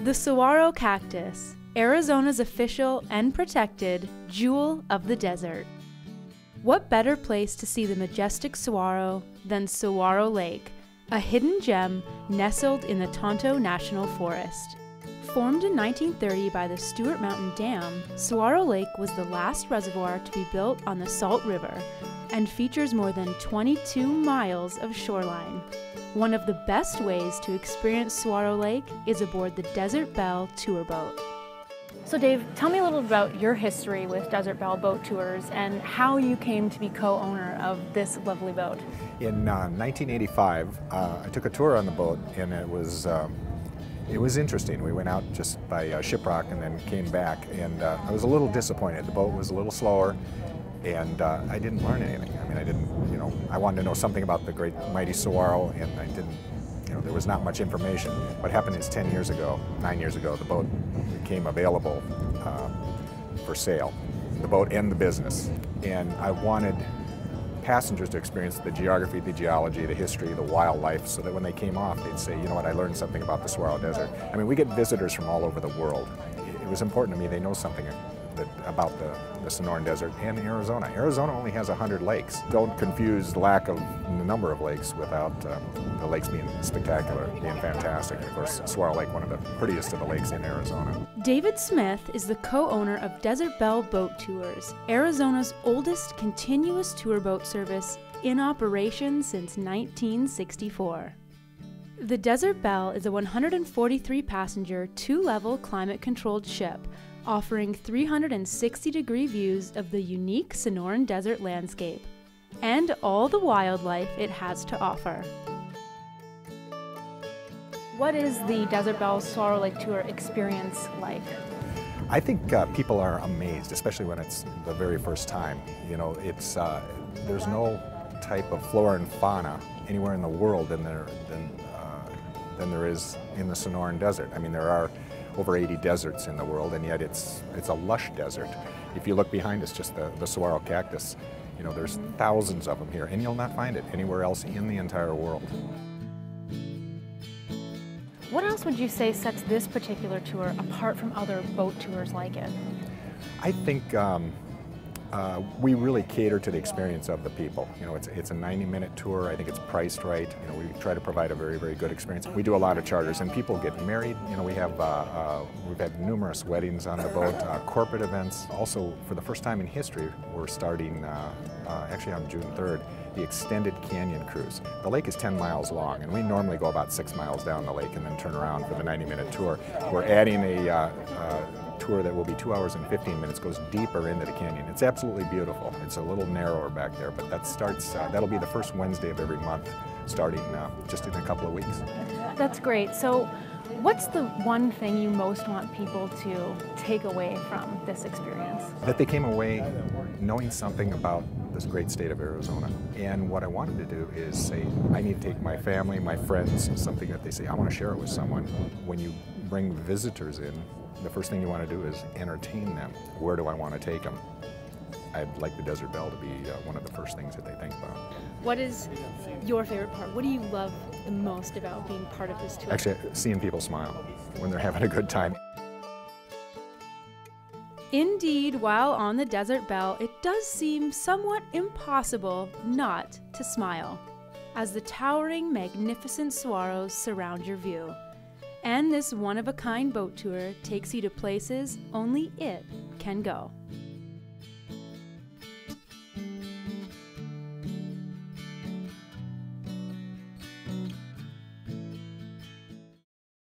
The saguaro cactus, Arizona's official and protected jewel of the desert. What better place to see the majestic saguaro than Saguaro Lake, a hidden gem nestled in the Tonto National Forest. Formed in 1930 by the Stewart Mountain Dam, Saguaro Lake was the last reservoir to be built on the Salt River and features more than 22 miles of shoreline. One of the best ways to experience Saguaro Lake is aboard the Desert Belle Tour Boat. So Dave, tell me a little about your history with Desert Belle Boat Tours and how you came to be co-owner of this lovely boat. In 1985, I took a tour on the boat, and it was interesting. We went out just by Shiprock and then came back, and I was a little disappointed. The boat was a little slower, and I didn't learn anything. I mean, I wanted to know something about the great mighty saguaro, and I didn't, there was not much information. What happened is 9 years ago, the boat became available for sale, the boat and the business. And I wanted passengers to experience the geography, the geology, the history, the wildlife, so that when they came off, they'd say, you know what, I learned something about the Saguaro Desert. I mean, we get visitors from all over the world. It was important to me they know something about the Sonoran Desert and Arizona. Arizona only has 100 lakes. Don't confuse the lack of the number of lakes without the lakes being spectacular, being fantastic. Of course, Saguaro Lake, one of the prettiest of the lakes in Arizona. David Smith is the co-owner of Desert Belle Boat Tours, Arizona's oldest continuous tour boat service in operation since 1964. The Desert Belle is a 143-passenger, two-level climate-controlled ship offering 360-degree views of the unique Sonoran Desert landscape and all the wildlife it has to offer. What is the Desert Belle Saguaro Lake Tour experience like? I think people are amazed, especially when it's the very first time. There's no type of flora and fauna anywhere in the world than there is in the Sonoran Desert. I mean, there are over 80 deserts in the world, and yet it's a lush desert. If you look behind us, just the saguaro cactus, there's thousands of them here, and you'll not find it anywhere else in the entire world. What else would you say sets this particular tour apart from other boat tours like it? I think we really cater to the experience of the people. It's a 90-minute tour. I think it's priced right. We try to provide a very, very good experience. We do a lot of charters, and people get married. We've had numerous weddings on the boat, corporate events. Also, for the first time in history, we're starting actually on June 3rd, the extended canyon cruise. The lake is 10 miles long, and we normally go about 6 miles down the lake and then turn around for the 90-minute tour. We're adding a tour that will be 2 hours and 15 minutes, goes deeper into the canyon. It's absolutely beautiful. It's a little narrower back there, but that starts, that'll be the first Wednesday of every month, starting just in a couple of weeks. That's great. So what's the one thing you most want people to take away from this experience? That they came away knowing something about this great state of Arizona. And what I wanted to do is say, I need to take my family, my friends, something that they say, I want to share it with someone. When you bring visitors in, the first thing you want to do is entertain them. Where do I want to take them? I'd like the Desert Belle to be one of the first things that they think about. What is your favorite part? What do you love the most about being part of this tour? Actually, seeing people smile when they're having a good time. Indeed, while on the Desert Belle, it does seem somewhat impossible not to smile, as the towering, magnificent saguaros surround your view. And this one-of-a-kind boat tour takes you to places only it can go.